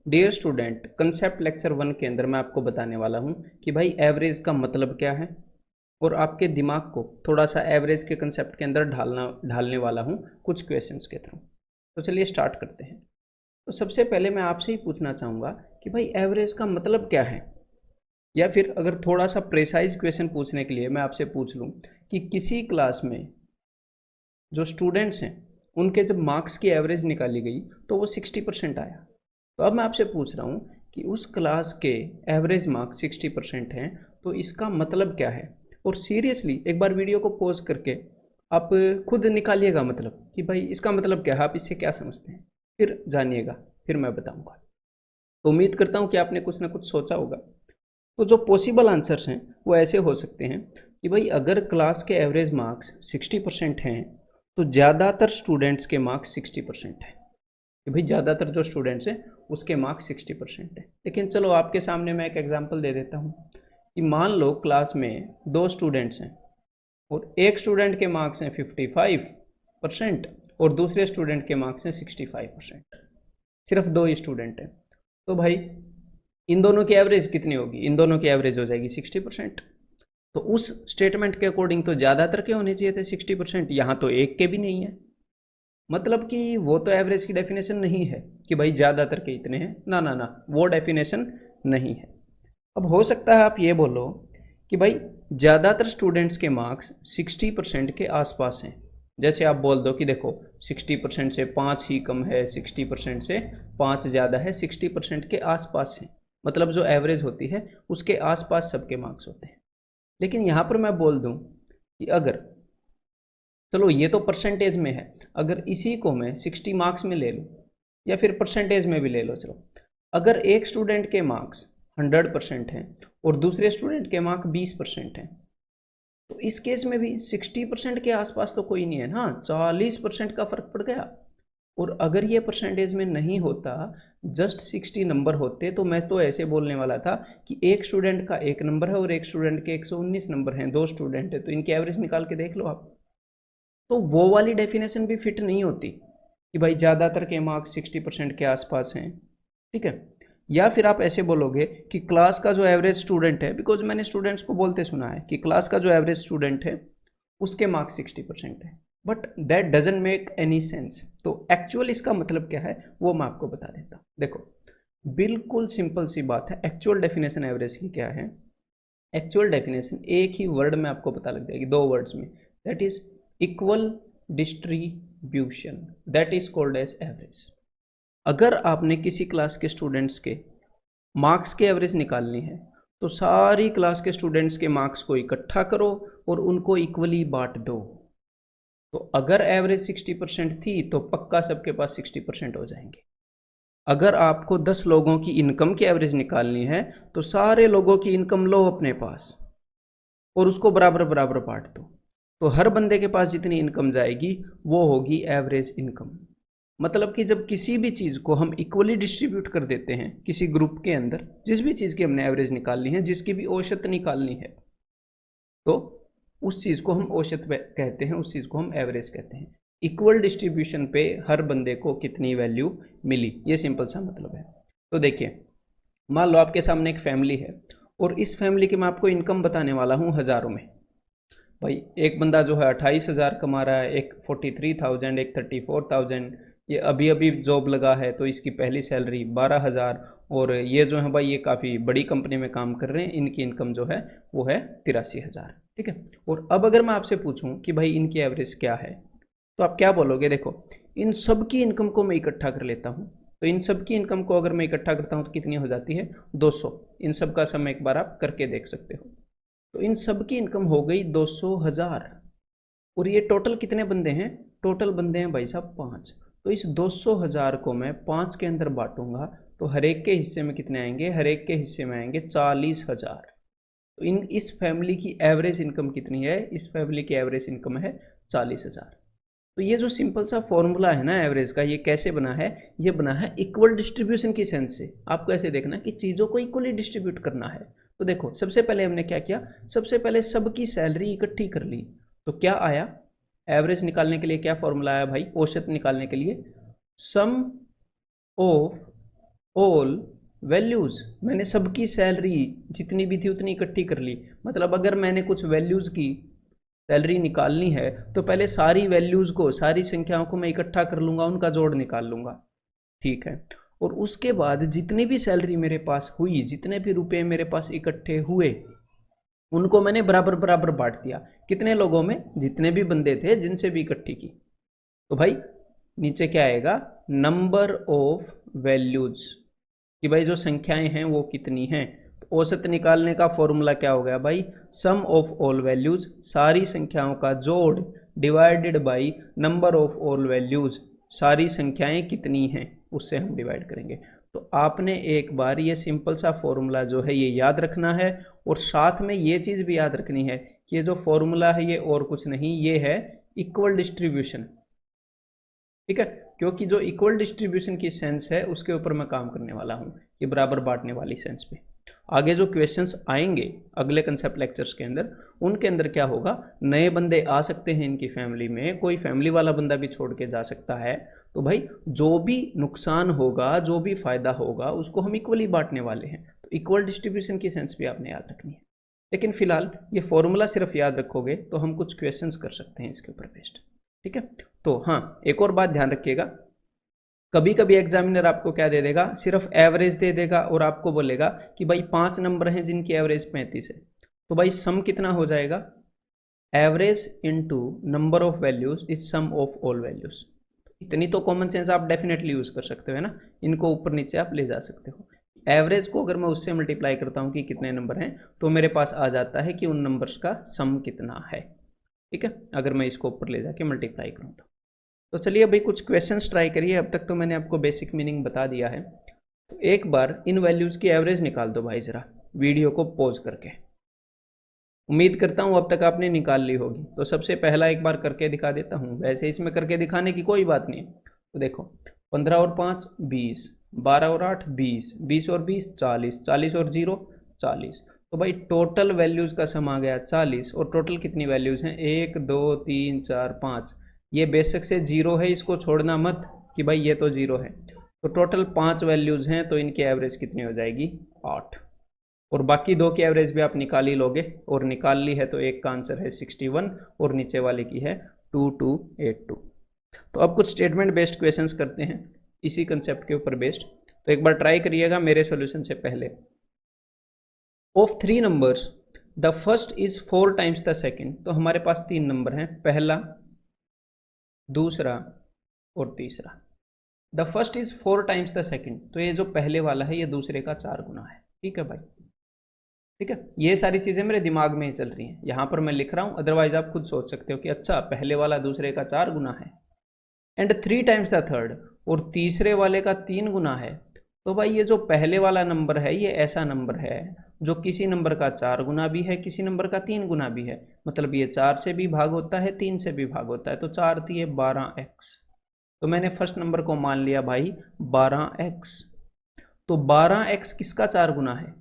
Dear student, concept lecture 1 के अंदर मैं आपको बताने वाला हूं कि भाई एवरेज का मतलब क्या है और आपके दिमाग को थोड़ा सा एवरेज के कंसेप्ट के अंदर ढालने वाला हूं कुछ क्वेश्चंस के थ्रू। तो चलिए स्टार्ट करते हैं। तो सबसे पहले मैं आपसे ही पूछना चाहूँगा कि भाई एवरेज का मतलब क्या है, या फिर अगर थोड़ा सा प्रेसाइज क्वेश्चन पूछने के लिए मैं आपसे पूछ लूँ कि किसी क्लास में जो स्टूडेंट्स हैं उनके जब मार्क्स की एवरेज निकाली गई तो वो 60% आया। तो अब मैं आपसे पूछ रहा हूँ कि उस क्लास के एवरेज मार्क्स 60% हैं, तो इसका मतलब क्या है। और सीरियसली एक बार वीडियो को पॉज करके आप खुद निकालिएगा मतलब कि भाई इसका मतलब क्या है, आप इससे क्या समझते हैं, फिर जानिएगा, फिर मैं बताऊँगा। तो उम्मीद करता हूँ कि आपने कुछ ना कुछ सोचा होगा। तो जो पॉसिबल आंसर्स हैं वो ऐसे हो सकते हैं कि भाई अगर क्लास के एवरेज मार्क्स 60% हैं तो ज़्यादातर स्टूडेंट्स के मार्क्स 60% हैं, कि भाई ज़्यादातर जो स्टूडेंट्स हैं उसके मार्क्स 60% हैं। लेकिन चलो आपके सामने मैं एक एग्जांपल दे देता हूँ कि मान लो क्लास में 2 स्टूडेंट्स हैं और एक स्टूडेंट के मार्क्स हैं 55% और दूसरे स्टूडेंट के मार्क्स हैं 65%। सिर्फ 2 ही स्टूडेंट हैं। तो भाई इन दोनों की एवरेज कितनी होगी, इन दोनों की एवरेज हो जाएगी 60%। तो उस स्टेटमेंट के अकॉर्डिंग तो ज़्यादातर के होने चाहिए थे 60%, यहाँ तो एक के भी नहीं है। मतलब कि वो तो एवरेज की डेफिनेशन नहीं है कि भाई ज़्यादातर के इतने हैं, ना ना ना, वो डेफिनेशन नहीं है। अब हो सकता है आप ये बोलो कि भाई ज़्यादातर स्टूडेंट्स के मार्क्स 60% के आसपास हैं। जैसे आप बोल दो कि देखो 60% से 5 ही कम है, 60% से 5 ज़्यादा है, 60% के आसपास है। मतलब जो एवरेज होती है उसके आसपास सबके मार्क्स होते हैं। लेकिन यहाँ पर मैं बोल दूँ कि अगर, चलो ये तो परसेंटेज में है, अगर इसी को मैं 60 मार्क्स में ले लूँ या फिर परसेंटेज में भी ले लो, चलो अगर एक स्टूडेंट के मार्क्स 100% हैं और दूसरे स्टूडेंट के मार्क्स 20% हैं, तो इस केस में भी 60% के आसपास तो कोई नहीं है ना, 40% का फर्क पड़ गया। और अगर ये परसेंटेज में नहीं होता, जस्ट 60 नंबर होते, तो मैं तो ऐसे बोलने वाला था कि एक स्टूडेंट का 1 नंबर है और एक स्टूडेंट के 119 नंबर हैं, 2 स्टूडेंट है तो इनकी एवरेज निकाल के देख लो आप। तो वो वाली डेफिनेशन भी फिट नहीं होती कि भाई ज़्यादातर के मार्क्स 60% के आसपास हैं, ठीक है। या फिर आप ऐसे बोलोगे कि क्लास का जो एवरेज स्टूडेंट है, बिकॉज मैंने स्टूडेंट्स को बोलते सुना है कि क्लास का जो एवरेज स्टूडेंट है उसके मार्क्स 60% है, but that doesn't make any sense. तो एक्चुअल इसका मतलब क्या है वो मैं आपको बता देता हूँ। देखो बिल्कुल सिंपल सी बात है, एक्चुअल डेफिनेशन एवरेज की क्या है। एक्चुअल डेफिनेशन एक ही वर्ड में आपको पता लग जाएगी, 2 वर्ड्स में, that is equal distribution, that is called as average. अगर आपने किसी क्लास के स्टूडेंट्स के मार्क्स की एवरेज निकालनी है तो सारी क्लास के स्टूडेंट्स के मार्क्स को इकट्ठा करो और उनको इक्वली बांट दो। तो अगर एवरेज 60% थी तो पक्का सबके पास 60% हो जाएंगे। अगर आपको 10 लोगों की इनकम की एवरेज निकालनी है तो सारे लोगों की इनकम लो अपने पास और उसको बराबर बराबर बांट दो। तो हर बंदे के पास जितनी इनकम जाएगी वो होगी एवरेज इनकम। मतलब कि जब किसी भी चीज़ को हम इक्वली डिस्ट्रीब्यूट कर देते हैं किसी ग्रुप के अंदर, जिस भी चीज़ की हमने एवरेज निकालनी है, जिसकी भी औसत निकालनी है, तो उस चीज़ को हम औसत कहते हैं, उस चीज़ को हम एवरेज कहते हैं। इक्वल डिस्ट्रीब्यूशन पे हर बंदे को कितनी वैल्यू मिली, ये सिंपल सा मतलब है। तो देखिए मान लो आपके सामने एक फैमिली है और इस फैमिली की मैं आपको इनकम बताने वाला हूँ हज़ारों में। भाई एक बंदा जो है 28,000 कमा रहा है, एक 43,000, एक 34,000, ये अभी अभी जॉब लगा है तो इसकी पहली सैलरी 12,000, और ये जो है भाई ये काफ़ी बड़ी कंपनी में काम कर रहे हैं, इनकी इनकम जो है वो है 83,000, ठीक है। और अब अगर मैं आपसे पूछूं कि भाई इनकी एवरेज क्या है, तो आप क्या बोलोगे। देखो इन सब की इनकम को मैं इकट्ठा कर लेता हूँ, तो इन सब की इनकम को अगर मैं इकट्ठा करता हूँ तो कितनी हो जाती है, 200। इन सब का सम एक बार आप करके देख सकते हो। तो इन सब की इनकम हो गई 200,000। और ये टोटल कितने बंदे हैं, टोटल बंदे हैं भाई साहब 5। तो इस 200,000 को मैं 5 के अंदर बांटूंगा तो हर एक के हिस्से में कितने आएंगे, हर एक के हिस्से में आएंगे 40,000। तो इस फैमिली की एवरेज इनकम कितनी है, इस फैमिली की एवरेज इनकम है 40,000। तो ये जो सिंपल सा फॉर्मूला है ना एवरेज का, ये कैसे बना है, ये बना है इक्वल डिस्ट्रीब्यूशन की सेंस से। आपको ऐसे देखना कि चीज़ों को इक्वली डिस्ट्रीब्यूट करना है। तो देखो सबसे पहले हमने क्या किया, सबसे पहले सबकी सैलरी इकट्ठी कर ली। तो क्या आया, एवरेज निकालने के लिए क्या फॉर्मूला आया भाई, औसत निकालने के लिए, सम ऑफ ऑल वैल्यूज़, मैंने सबकी सैलरी जितनी भी थी उतनी इकट्ठी कर ली। मतलब अगर मैंने कुछ वैल्यूज़ की सैलरी निकालनी है तो पहले सारी वैल्यूज़ को, सारी संख्याओं को मैं इकट्ठा कर लूँगा, उनका जोड़ निकाल लूँगा, ठीक है। और उसके बाद जितनी भी सैलरी मेरे पास हुई, जितने भी रुपए मेरे पास इकट्ठे हुए, उनको मैंने बराबर बराबर बांट दिया। कितने लोगों में? जितने भी बंदे थे जिनसे भी इकट्ठी की। तो भाई नीचे क्या आएगा? नंबर ऑफ वैल्यूज, कि भाई जो संख्याएं हैं वो कितनी हैं। तो औसत निकालने का फॉर्मूला क्या हो गया भाई? सम ऑफ ऑल वैल्यूज, सारी संख्याओं का जोड़, divided by number of all values, सारी संख्याएं कितनी हैं उससे हम डिवाइड करेंगे। तो आपने एक बार ये सिंपल सा फॉर्मूला जो है ये याद रखना है, और साथ में ये चीज़ भी याद रखनी है कि ये जो फॉर्मूला है ये और कुछ नहीं, ये है इक्वल डिस्ट्रीब्यूशन, ठीक है। क्योंकि जो इक्वल डिस्ट्रीब्यूशन की सेंस है उसके ऊपर मैं काम करने वाला हूँ, कि बराबर बांटने वाली सेंस पे। आगे जो क्वेश्चंस आएंगे अगले कंसेप्ट लेक्चर्स के अंदर, उनके अंदर क्या होगा, नए बंदे आ सकते हैं इनकी फैमिली में, कोई फैमिली वाला बंदा भी छोड़ के जा सकता है। तो भाई जो भी नुकसान होगा, जो भी फायदा होगा, उसको हम इक्वली बांटने वाले हैं। तो इक्वल डिस्ट्रीब्यूशन की सेंस भी आपने याद रखनी है। लेकिन फिलहाल ये फॉर्मूला सिर्फ याद रखोगे तो हम कुछ क्वेश्चंस कर सकते हैं इसके ऊपर बेस्ड, ठीक है। तो हाँ, एक और बात ध्यान रखिएगा, कभी कभी एग्जामिनर आपको क्या दे देगा, सिर्फ एवरेज दे देगा और आपको बोलेगा कि भाई 5 नंबर हैं जिनकी एवरेज 35 है। तो भाई सम कितना हो जाएगा? Average into number of values is sum of all values. इतनी तो कॉमन सेंस आप डेफिनेटली यूज कर सकते हो, है ना। इनको ऊपर नीचे आप ले जा सकते हो। एवरेज को अगर मैं उससे मल्टीप्लाई करता हूँ कि कितने नंबर हैं, तो मेरे पास आ जाता है कि उन नंबर्स का सम कितना है, ठीक है। अगर मैं इसको ऊपर ले जाके मल्टीप्लाई करूँ तो चलिए भाई कुछ क्वेश्चंस ट्राई करिए। अब तक तो मैंने आपको बेसिक मीनिंग बता दिया है, तो एक बार इन वैल्यूज़ की एवरेज निकाल दो भाई ज़रा, वीडियो को पॉज करके। उम्मीद करता हूँ अब तक आपने निकाल ली होगी। तो सबसे पहला एक बार करके दिखा देता हूँ, वैसे इसमें करके दिखाने की कोई बात नहीं है। तो देखो 15 और 5 20, 12 और 8 20, 20 और 20 40, 40 और 0 40। तो भाई टोटल वैल्यूज़ का सम आ गया 40। और टोटल कितनी वैल्यूज़ हैं? 1 2 3 4 5। ये बेशक से 0 है, इसको छोड़ना मत कि भाई ये तो 0 है। तो टोटल 5 वैल्यूज़ हैं, तो इनकी एवरेज कितनी हो जाएगी? 8। और बाकी दो की एवरेज भी आप निकाल ही लोगे, और निकाल ली है तो एक का आंसर है 61 और नीचे वाले की है 2282। तो अब कुछ स्टेटमेंट बेस्ड क्वेश्चंस करते हैं इसी कंसेप्ट के ऊपर बेस्ड। तो एक बार ट्राई करिएगा मेरे सॉल्यूशन से पहले। Of 3 numbers the first is 4 times the second. तो हमारे पास 3 नंबर हैं, पहला, दूसरा और तीसरा। The first is 4 times the second, तो ये जो पहले वाला है ये दूसरे का 4 गुना है, ठीक है भाई, ठीक है। ये सारी चीज़ें मेरे दिमाग में ही चल रही हैं, यहाँ पर मैं लिख रहा हूँ, अदरवाइज आप खुद सोच सकते हो कि अच्छा पहले वाला दूसरे का 4 गुना है। एंड 3 टाइम्स द थर्ड, और तीसरे वाले का 3 गुना है। तो भाई ये जो पहले वाला नंबर है ये ऐसा नंबर है जो किसी नंबर का 4 गुना भी है, किसी नंबर का 3 गुना भी है। मतलब ये 4 से भी भाग होता है, 3 से भी भाग होता है। तो 4 दिए 12x। तो मैंने फर्स्ट नंबर को मान लिया भाई 12x। तो 12x किसका 4 गुना है?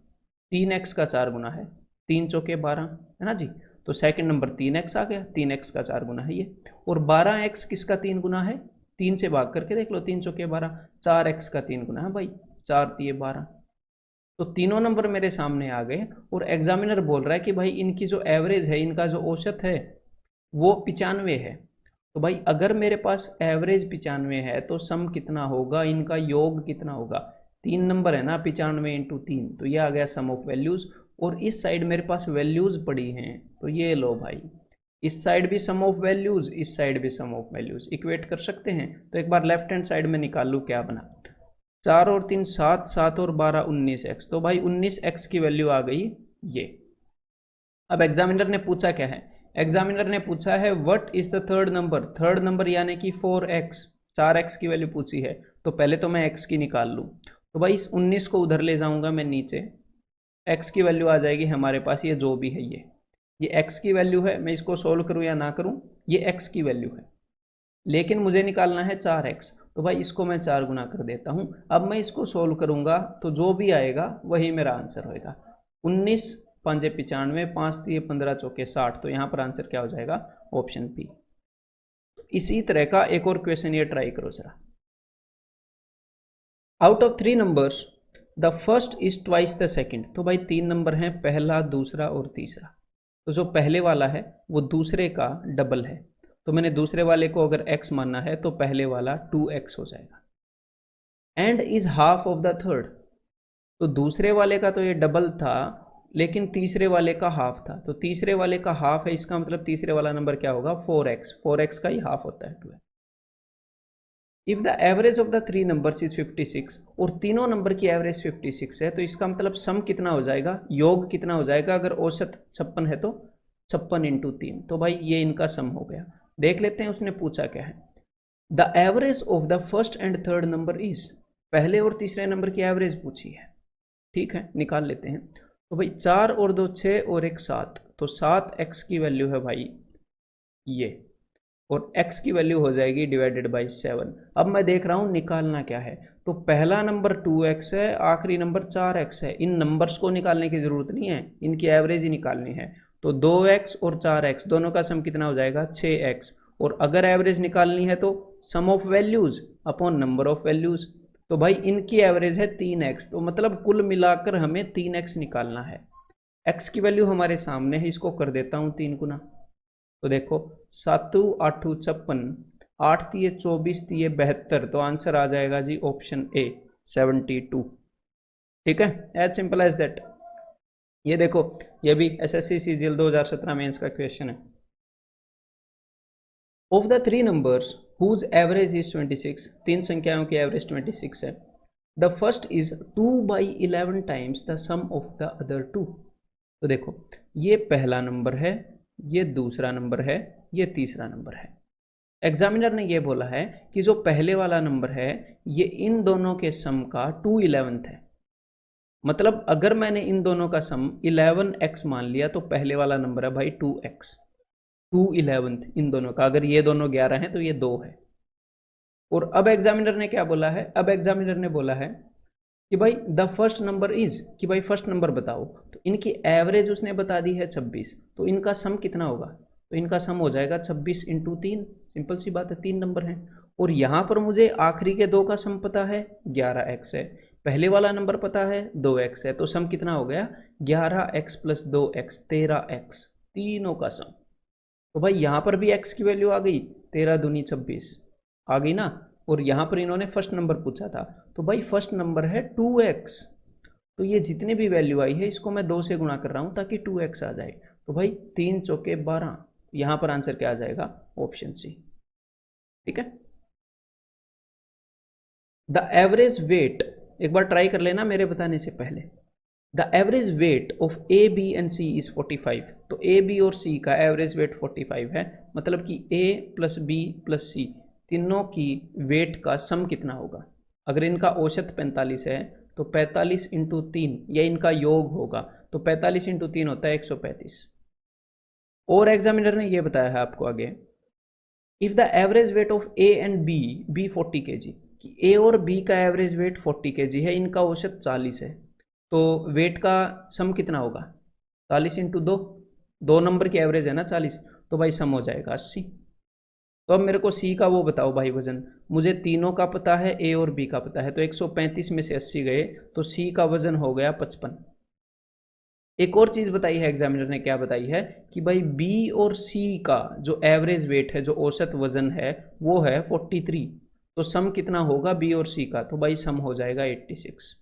3x का 4 गुना है। 3 चौके 12, है ना जी। तो सेकंड नंबर 3x आ गया, 3x का 4 गुना है ये। और 12x किसका 3 गुना है? 3 से भाग करके देख लो, 3 चौके 12, 4x का 3 गुना है भाई, 4 दिए 12। तो तीनों नंबर मेरे सामने आ गए, और एग्जामिनर बोल रहा है कि भाई इनकी जो एवरेज है, इनका जो औसत है वो 95 है। तो भाई अगर मेरे पास एवरेज 95 है तो सम कितना होगा, इनका योग कितना होगा? 3 नंबर है ना, 95 इंटू 3, तो ये आ गया सम ऑफ वैल्यूज। और इस साइड मेरे पास वैल्यूज पड़ी हैं, तो ये लो भाई, इस साइड भी सम ऑफ वैल्यूज, इस साइड भी सम ऑफ वैल्यूज, इक्वेट कर सकते हैं। तो एक बार लेफ्ट हैंड साइड में निकाल लूँ, क्या बना? 4 और 3 7, 7 और 12 19x। तो भाई 19x की वैल्यू आ गई ये। अब एग्जामिनर ने पूछा क्या है? एग्जामिनर ने पूछा है what is the third number. Third number यानी कि 4x, 4x की वैल्यू पूछी है। तो पहले तो मैं x की निकाल लूँ। तो भाई इस 19 को उधर ले जाऊंगा मैं नीचे, x की वैल्यू आ जाएगी हमारे पास, ये जो भी है ये x की वैल्यू है। मैं इसको सोल्व करूँ या ना करूँ, ये x की वैल्यू है, लेकिन मुझे निकालना है 4x। तो भाई इसको मैं 4 गुना कर देता हूँ। अब मैं इसको सोल्व करूँगा तो जो भी आएगा वही मेरा आंसर होएगा। 19 5 95, 5 दिए 15 चौके 60। तो यहाँ पर आंसर क्या हो जाएगा? Option P. इसी तरह का एक और क्वेश्चन ये ट्राई करो जरा। Out of 3 numbers the first is twice the second. तो भाई 3 नंबर हैं, पहला, दूसरा और तीसरा। तो जो पहले वाला है वो दूसरे का डबल है, तो मैंने दूसरे वाले को अगर x मानना है तो पहले वाला 2x हो जाएगा। And is half of the third, तो दूसरे वाले का तो ये डबल था, लेकिन तीसरे वाले का हाफ था, तो तीसरे वाले का हाफ है, इसका मतलब तीसरे वाला नंबर क्या होगा, 4x। 4x का ही हाफ होता है 2x। If the average of the 3 numbers is 56, और तीनों नंबर की एवरेज 56 है, तो इसका मतलब सम कितना हो जाएगा, योग कितना हो जाएगा, अगर औसत 56 है तो 56 इंटू 3। तो भाई ये इनका सम हो गया। देख लेते हैं उसने पूछा क्या है। The average of the first and third number is, पहले और तीसरे नंबर की एवरेज पूछी है, ठीक है, निकाल लेते हैं। तो भाई 4 और 2 6 और 1 7, तो 7x की वैल्यू है भाई ये, और x की वैल्यू हो जाएगी डिवाइडेड बाई 7। अब मैं देख रहा हूँ निकालना क्या है, तो पहला नंबर 2x है, आखिरी नंबर 4x है। इन नंबर्स को निकालने की जरूरत नहीं है, इनकी एवरेज ही निकालनी है। तो 2x और 4x दोनों का सम कितना हो जाएगा, 6x। और अगर एवरेज निकालनी है तो sum of values upon number of values, तो भाई इनकी एवरेज है 3x, तो मतलब कुल मिलाकर हमें 3x निकालना है। x की वैल्यू हमारे सामने है, इसको कर देता हूँ 3 गुना। तो देखो 7 8 56, 8 तिये 24 तिये 72, तो आंसर आ जाएगा जी ऑप्शन ए 72। ठीक है, एज सिंपल एज दैट। ये देखो, ये भी एसएससी सीजीएल 2017 में इसका क्वेश्चन है। Of the 3 numbers whose average is 26, 3 संख्याओं की एवरेज 26 है। The first is 2/11 times the sum of the other 2। तो देखो ये पहला नंबर है, ये दूसरा नंबर है, ये तीसरा नंबर है। एग्जामिनर ने ये बोला है कि जो पहले वाला नंबर है ये इन दोनों के सम का 2/11 है। मतलब अगर मैंने इन दोनों का सम 11x मान लिया तो पहले वाला नंबर है भाई 2x, 2/11 इन दोनों का। अगर ये दोनों 11 हैं तो ये 2 है। और अब एग्जामिनर ने क्या बोला है, अब एग्जामिनर ने बोला है कि भाई द फर्स्ट नंबर इज, कि भाई फर्स्ट नंबर बताओ। तो इनकी एवरेज उसने बता दी है 26, तो इनका सम कितना होगा, तो इनका सम हो जाएगा 26 इंटू 3। सिंपल सी बात है, 3 नंबर हैं। और यहाँ पर मुझे आखिरी के 2 का सम पता है 11x है, पहले वाला नंबर पता है 2x है, तो सम कितना हो गया 11x प्लस 2x 13x, तीनों का सम। तो भाई यहाँ पर भी x की वैल्यू आ गई, 13 दूनी 26 आ गई ना। और यहाँ पर इन्होंने फर्स्ट नंबर पूछा था, तो भाई फर्स्ट नंबर है 2x, तो ये जितनी भी वैल्यू आई है इसको मैं 2 से गुणा कर रहा हूँ ताकि 2x आ जाए। तो भाई 3 चौके 12, यहाँ पर आंसर क्या आ जाएगा, ऑप्शन सी। ठीक है, द एवरेज वेट, एक बार ट्राई कर लेना मेरे बताने से पहले। The average weight of A B and C is 45, तो ए बी और सी का एवरेज वेट 45 है, मतलब कि ए प्लस बी प्लस सी तीनों की वेट का सम कितना होगा। अगर इनका औसत 45 है तो 45 इंटू 3, यह इनका योग होगा, तो 45 इंटू 3 होता है 135। और एग्जामिनर ने यह बताया है आपको आगे, if the average weight of A and B 40 kg, कि ए और बी का एवरेज वेट 40 kg है, इनका औसत 40 है, तो वेट का सम कितना होगा, 40 इंटू 2, 2 नंबर की एवरेज है ना 40, तो भाई सम हो जाएगा 80। तो अब मेरे को सी का वो बताओ भाई वजन, मुझे तीनों का पता है, ए और बी का पता है, तो 135 में से 80 गए तो सी का वजन हो गया 55। एक और चीज़ बताई है एग्जामिनर ने, क्या बताई है कि भाई बी और सी का जो एवरेज वेट है, जो औसत वजन है वो है 43, तो सम कितना होगा बी और सी का, तो भाई सम हो जाएगा 86।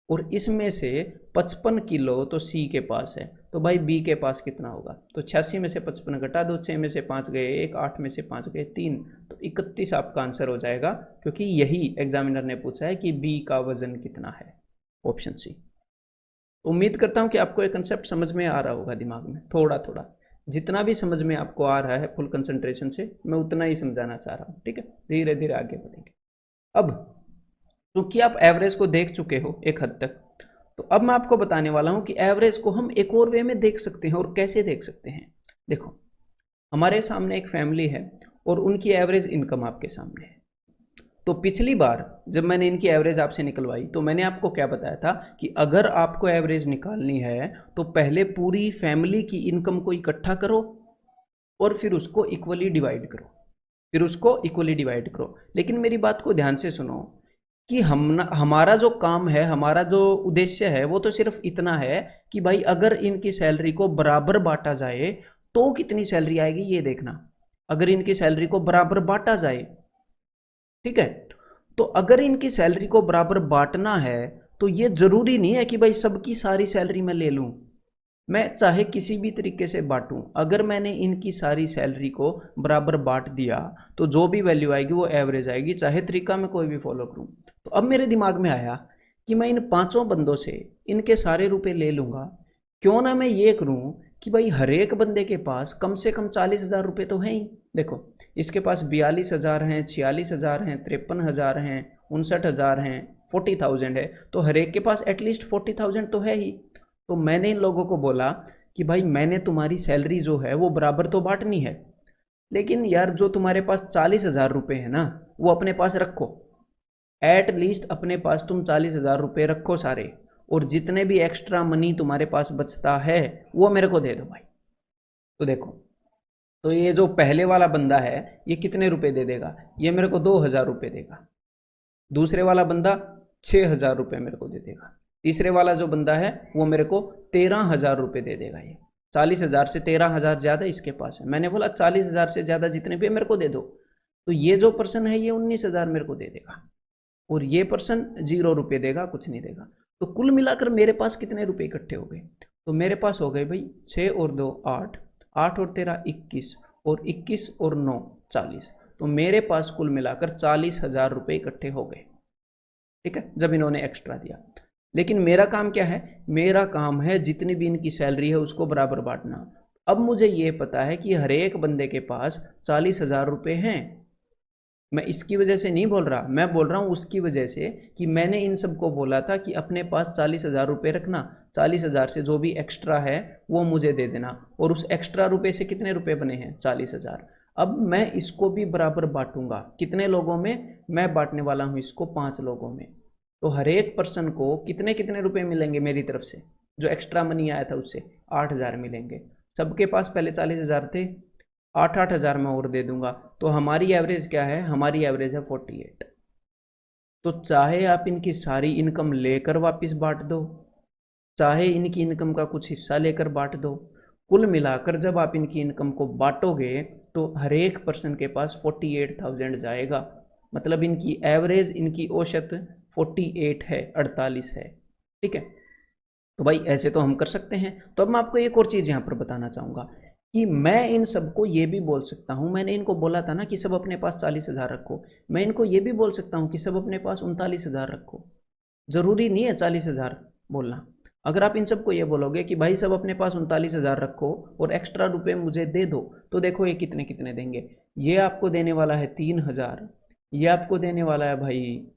और इसमें से 55 किलो तो सी के पास है, तो भाई बी के पास कितना होगा, तो 86 में से 55 घटा दो, 6 में से 5 गए 1, 8 में से 5 गए 3, तो 31 आपका आंसर हो जाएगा, क्योंकि यही एग्जामिनर ने पूछा है कि बी का वजन कितना है, ऑप्शन सी। उम्मीद करता हूँ कि आपको ये कंसेप्ट समझ में आ रहा होगा, दिमाग में थोड़ा थोड़ा, जितना भी समझ में आपको आ रहा है फुल कंसंट्रेशन से, मैं उतना ही समझाना चाह रहा हूँ। ठीक है, धीरे धीरे आगे बढ़ेंगे। अब क्योंकि आप एवरेज को देख चुके हो एक हद तक, तो अब मैं आपको बताने वाला हूं कि एवरेज को हम एक और वे में देख सकते हैं। और कैसे देख सकते हैं, देखो हमारे सामने एक फैमिली है और उनकी एवरेज इनकम आपके सामने है। तो पिछली बार जब मैंने इनकी एवरेज आपसे निकलवाई तो मैंने आपको क्या बताया था कि अगर आपको एवरेज निकालनी है तो पहले पूरी फैमिली की इनकम को इकट्ठा करो और फिर उसको इक्वली डिवाइड करो, फिर उसको इक्वली डिवाइड करो। लेकिन मेरी बात को ध्यान से सुनो कि हमारा जो काम है, हमारा जो उद्देश्य है वो तो सिर्फ इतना है कि भाई अगर इनकी सैलरी को बराबर बांटा जाए तो कितनी सैलरी आएगी ये देखना। अगर इनकी सैलरी को बराबर बांटा जाए, ठीक है, तो अगर इनकी सैलरी को बराबर बांटना है तो ये जरूरी नहीं है कि भाई सबकी सारी सैलरी मैं ले लूं। मैं चाहे किसी भी तरीके से बांटूं, अगर मैंने इनकी सारी सैलरी को बराबर बांट दिया तो जो भी वैल्यू आएगी वो एवरेज आएगी, चाहे तरीका मैं कोई भी फॉलो करूं। तो अब मेरे दिमाग में आया कि मैं इन पांचों बंदों से इनके सारे रुपए ले लूंगा। क्यों ना मैं ये करूं कि भाई हर एक बंदे के पास कम से कम 40,000 रुपये तो हैं ही। देखो, इसके पास 42,000 हैं, 46,000 हैं, 53,000 हैं, 59,000 हैं, 40,000 है, तो हर एक के पास एटलीस्ट 40,000 तो है ही। तो मैंने इन लोगों को बोला कि भाई मैंने तुम्हारी सैलरी जो है वो बराबर तो बांटनी है, लेकिन यार जो तुम्हारे पास 40,000 रुपये है ना वो अपने पास रखो। एट लीस्ट अपने पास तुम 40,000 रुपये रखो सारे, और जितने भी एक्स्ट्रा मनी तुम्हारे पास बचता है वो मेरे को दे दो भाई। तो देखो, तो ये जो पहले वाला बंदा है ये कितने रुपए दे देगा, ये मेरे को 2,000 रुपये देगा। दूसरे वाला बंदा 6,000 रुपये मेरे को दे देगा। तीसरे वाला जो बंदा है वो मेरे को 13,000 रुपये दे देगा। ये 40,000 से 13,000 ज़्यादा इसके पास है। मैंने बोला 40,000 से ज़्यादा जितने भी मेरे को दे दो। तो ये जो पर्सन है ये 19,000 मेरे को दे देगा, और ये पर्सन 0 रुपये देगा, कुछ नहीं देगा। तो कुल मिलाकर मेरे पास कितने रुपए इकट्ठे हो गए, तो मेरे पास हो गए भाई 6 और 2 8, 8 और 13 21, और 21 और 9 40। तो मेरे पास कुल मिलाकर 40,000 रुपये इकट्ठे हो गए, ठीक है, जब इन्होंने एक्स्ट्रा दिया। लेकिन मेरा काम क्या है, मेरा काम है जितनी भी इनकी सैलरी है उसको बराबर बांटना। अब मुझे ये पता है कि हर एक बंदे के पास 40,000 रुपये हैं। मैं इसकी वजह से नहीं बोल रहा, मैं बोल रहा हूँ उसकी वजह से कि मैंने इन सबको बोला था कि अपने पास 40,000 रुपये रखना, 40,000 से जो भी एक्स्ट्रा है वो मुझे दे देना, और उस एक्स्ट्रा रुपये से कितने रुपए बने हैं 40,000। अब मैं इसको भी बराबर बांटूंगा, कितने लोगों में, मैं बांटने वाला हूँ इसको 5 लोगों में। तो हर एक पर्सन को कितने कितने रुपए मिलेंगे मेरी तरफ से, जो एक्स्ट्रा मनी आया था उससे 8,000 मिलेंगे। सबके पास पहले 40,000 थे, 8,000 मैं और दे दूंगा। तो हमारी एवरेज क्या है, हमारी एवरेज है 48। तो चाहे आप इनकी सारी इनकम लेकर वापस बांट दो, चाहे इनकी इनकम का कुछ हिस्सा लेकर बांट दो, कुल मिलाकर जब आप इनकी इनकम को बांटोगे तो हर एक पर्सन के पास 48,000 जाएगा। मतलब इनकी एवरेज, इनकी औसत 48 है, 48 है, ठीक है। तो भाई ऐसे तो हम कर सकते हैं। तो अब मैं आपको एक और चीज़ यहाँ पर बताना चाहूँगा कि मैं इन सबको ये भी बोल सकता हूँ, मैंने इनको बोला था ना कि सब अपने पास 40,000 रखो, मैं इनको ये भी बोल सकता हूँ कि सब अपने पास 39,000 रखो। जरूरी नहीं है 40,000 बोलना। अगर आप इन सबको ये बोलोगे कि भाई सब अपने पास 39,000 रखो और एक्स्ट्रा रुपए मुझे दे दो, तो देखो ये कितने कितने देंगे। ये आपको देने वाला है 3,000, ये आपको देने वाला है भाई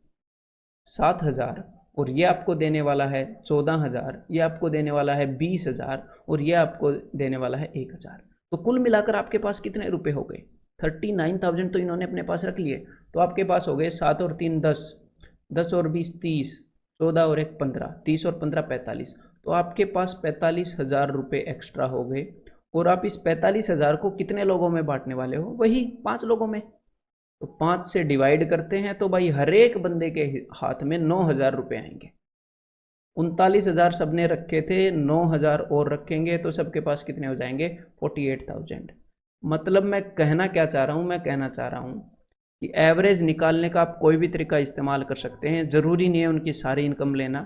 7,000, और ये आपको देने वाला है 14,000, ये आपको देने वाला है 20,000, और ये आपको देने वाला है 1,000। तो कुल मिलाकर आपके पास कितने रुपए हो गए, 39,000 तो इन्होंने अपने पास रख लिए। तो आपके पास हो गए 7 और 3 10, 10 और 20 30, 14 और 1 15, 30 और 15 45। तो आपके पास 45,000 रुपये एक्स्ट्रा हो गए, और आप इस 45,000 को कितने लोगों में बांटने वाले हो, वही 5 लोगों में। तो 5 से डिवाइड करते हैं तो भाई हर एक बंदे के हाथ में 9,000 रुपये आएंगे। 39,000 सबने रखे थे, 9,000 और रखेंगे तो सबके पास कितने हो जाएंगे 48,000। मतलब मैं कहना क्या चाह रहा हूँ, मैं कहना चाह रहा हूँ कि एवरेज निकालने का आप कोई भी तरीका इस्तेमाल कर सकते हैं, ज़रूरी नहीं है उनकी सारी इनकम लेना,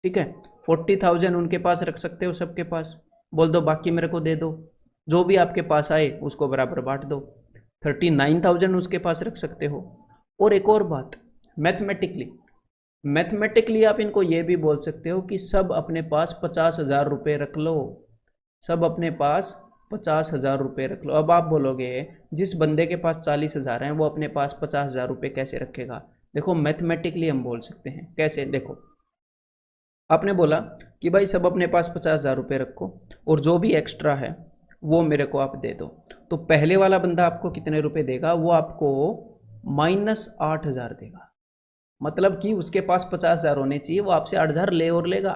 ठीक है। 40,000 उनके पास रख सकते हो, सबके पास बोल दो बाकी मेरे को दे दो, जो भी आपके पास आए उसको बराबर बांट दो। 39,000 उसके पास रख सकते हो। और एक और बात, मैथमेटिकली आप इनको ये भी बोल सकते हो कि सब अपने पास 50,000 रुपये रख लो, सब अपने पास 50,000 रुपये रख लो। अब आप बोलोगे जिस बंदे के पास 40,000 हैं वो अपने पास 50,000 रुपये कैसे रखेगा। देखो मैथमेटिकली हम बोल सकते हैं कैसे। देखो, आपने बोला कि भाई सब अपने पास 50,000 रुपये रखो और जो भी एक्स्ट्रा है वो मेरे को आप दे दो। तो पहले वाला बंदा आपको कितने रुपए देगा, वो आपको -8,000 देगा। मतलब कि उसके पास 50,000 होने चाहिए, वो आपसे 8,000 ले और लेगा।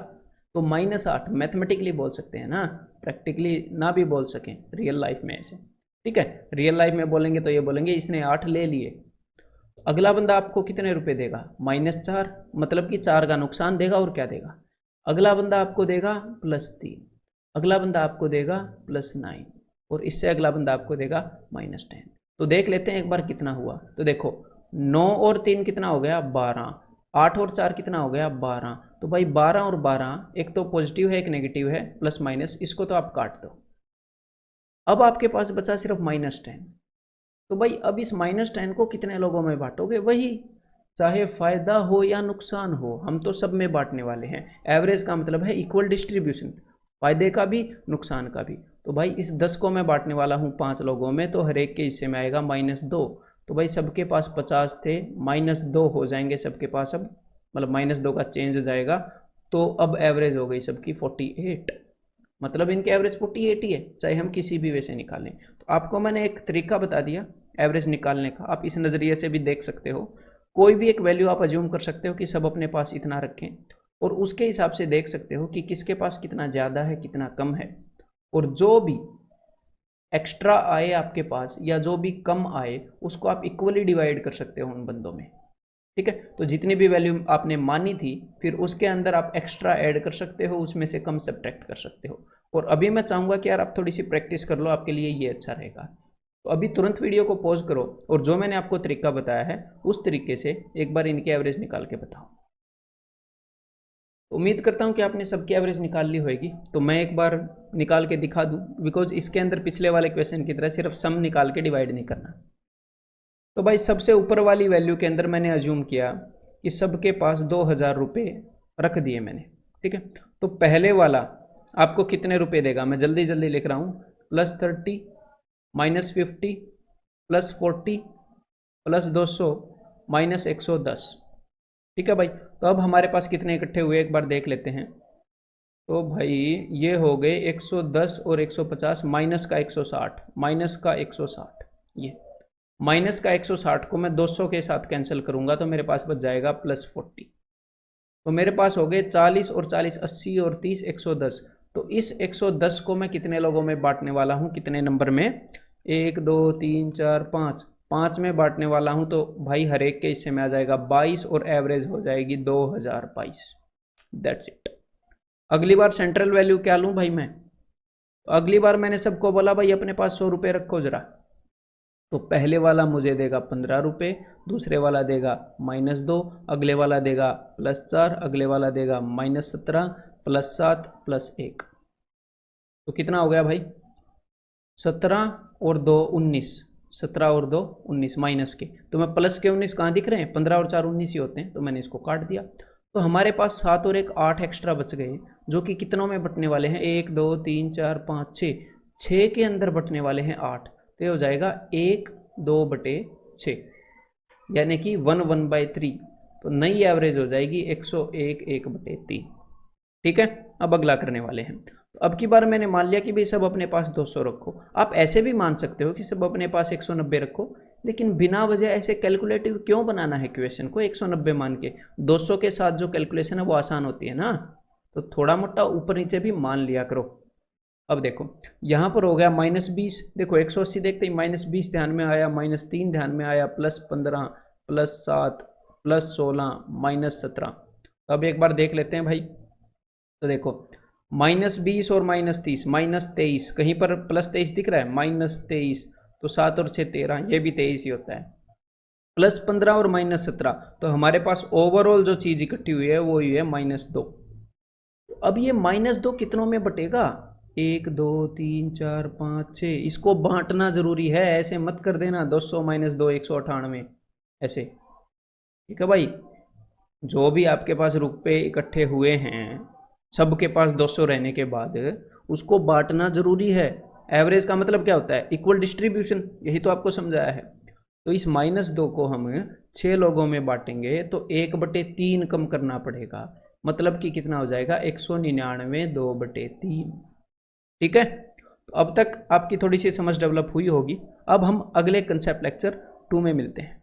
तो -8 मैथमेटिकली बोल सकते हैं ना, प्रैक्टिकली ना भी बोल सकें रियल लाइफ में ऐसे, ठीक है। रियल लाइफ में बोलेंगे तो ये बोलेंगे इसने 8 ले लिए। अगला बंदा आपको कितने रुपए देगा, -4, मतलब कि 4 का नुकसान देगा और क्या देगा। अगला बंदा आपको देगा +3, अगला बंदा आपको देगा +9 और इससे अगला बंदा आपको देगा -10। तो देख लेते हैं एक बार कितना हुआ। तो देखो 9 और 3 कितना हो गया 12, 8 और 4 कितना हो गया 12। तो भाई 12 और 12 एक तो पॉजिटिव है एक नेगेटिव है, प्लस माइनस, इसको तो आप काट दो। अब आपके पास बचा सिर्फ -10। तो भाई अब इस -10 को कितने लोगों में बांटोगे, वही चाहे फायदा हो या नुकसान हो हम तो सब में बांटने वाले हैं। एवरेज का मतलब है इक्वल डिस्ट्रीब्यूशन, फायदे का भी नुकसान का भी। तो भाई इस 10 को मैं बांटने वाला हूँ 5 लोगों में, तो हर एक के हिस्से में आएगा -2। तो भाई सबके पास 50 थे, -2 हो जाएंगे सबके पास, अब मतलब -2 का चेंज जाएगा। तो अब एवरेज हो गई सबकी 48, मतलब इनके एवरेज 48 ही है, चाहे हम किसी भी वे से निकालें। तो आपको मैंने एक तरीका बता दिया एवरेज निकालने का, आप इस नज़रिए से भी देख सकते हो। कोई भी एक वैल्यू आप अज्यूम कर सकते हो कि सब अपने पास इतना रखें, और उसके हिसाब से देख सकते हो कि किसके पास कितना ज़्यादा है कितना कम है, और जो भी एक्स्ट्रा आए आपके पास या जो भी कम आए उसको आप इक्वली डिवाइड कर सकते हो उन बंदों में। ठीक है, तो जितनी भी वैल्यू आपने मानी थी फिर उसके अंदर आप एक्स्ट्रा ऐड कर सकते हो, उसमें से कम सब्ट्रैक्ट कर सकते हो। और अभी मैं चाहूँगा कि यार आप थोड़ी सी प्रैक्टिस कर लो, आपके लिए ये अच्छा रहेगा। तो अभी तुरंत वीडियो को पॉज करो और जो मैंने आपको तरीका बताया है उस तरीके से एक बार इनकी एवरेज निकाल के बताओ। उम्मीद करता हूँ कि आपने सबकी एवरेज निकाल ली होगी। तो मैं एक बार निकाल के दिखा दूँ, बिकॉज इसके अंदर पिछले वाले क्वेश्चन की तरह सिर्फ सम निकाल के डिवाइड नहीं करना। तो भाई सबसे ऊपर वाली वैल्यू के अंदर मैंने अज्यूम किया कि सबके पास 2000 रुपये रख दिए मैंने। ठीक है, तो पहले वाला आपको कितने रुपए देगा, मैं जल्दी जल्दी लिख रहा हूँ, +30, -50, +40, +200, -110। ठीक है भाई, तो अब हमारे पास कितने इकट्ठे हुए एक बार देख लेते हैं। तो भाई ये हो गए 110 और 150, माइनस का 160, माइनस का 160, ये माइनस का 160 को मैं 200 के साथ कैंसिल करूंगा तो मेरे पास बच जाएगा +40। तो मेरे पास हो गए 40 और 40, 80 और 30, 110। तो इस 110 को मैं कितने लोगों में बांटने वाला हूँ, कितने नंबर में, 1 2 3 4 5, 5 में बांटने वाला हूँ। तो भाई हर एक के हिस्से में आ जाएगा 22 और एवरेज हो जाएगी 2022। That's it. अगली बार सेंट्रल वैल्यू क्या लूँ भाई मैं, तो अगली बार मैंने सबको बोला भाई अपने पास 100 रुपये रखो जरा। तो पहले वाला मुझे देगा 15 रुपये, दूसरे वाला देगा -2, अगले वाला देगा +4, अगले वाला देगा -17, +7, +1। तो कितना हो गया भाई, 17 और 2 19, 17 और 2 19 माइनस के, तो मैं प्लस के 19 कहाँ दिख रहे हैं, 15 और 4 19 ही होते हैं, तो मैंने इसको काट दिया। तो हमारे पास 7 और 1 8 एक्स्ट्रा बच गए, जो कि कितनों में बटने वाले हैं, 1 2 3 4 5 6, 6 के अंदर बटने वाले हैं 8। तो ये हो जाएगा 1/2/6, यानी कि 1/3। तो नई एवरेज हो जाएगी 101 1/3। ठीक है, अब अगला करने वाले हैं। तो अब की बार मैंने मान लिया कि भाई सब अपने पास 200 रखो। आप ऐसे भी मान सकते हो कि सब अपने पास 190 रखो, लेकिन बिना वजह ऐसे कैलकुलेटिव क्यों बनाना है क्वेश्चन को 190 मान के। 200 के साथ जो कैलकुलेशन है वो आसान होती है ना, तो थोड़ा मोटा ऊपर नीचे भी मान लिया करो। अब देखो यहाँ पर हो गया -20, देखो 180 देखते ही -20 ध्यान में आया, -3 ध्यान में आया, +15, +7, +16, -17। अब एक बार देख लेते हैं भाई। तो देखो -20 और -30, -23, कहीं पर +23 दिख रहा है, -23, तो 7 और 6 13, ये भी 23 ही होता है। +15 और -17, तो हमारे पास ओवरऑल जो चीज़ इकट्ठी हुई है वो हुई है -2। अब ये -2 कितनों में बटेगा, 1 2 3 4 5 6, इसको बांटना जरूरी है, ऐसे मत कर देना 200 -2 198 ऐसे। ठीक है भाई, जो भी आपके पास रुपए इकट्ठे हुए हैं सबके पास 200 रहने के बाद उसको बांटना जरूरी है। एवरेज का मतलब क्या होता है, इक्वल डिस्ट्रीब्यूशन, यही तो आपको समझाया है। तो इस -2 को हम 6 लोगों में बांटेंगे तो 1/3 कम करना पड़ेगा, मतलब कि कितना हो जाएगा 199 2/3। ठीक है, तो अब तक आपकी थोड़ी सी समझ डेवलप हुई होगी। अब हम अगले कंसेप्ट लेक्चर 2 में मिलते हैं।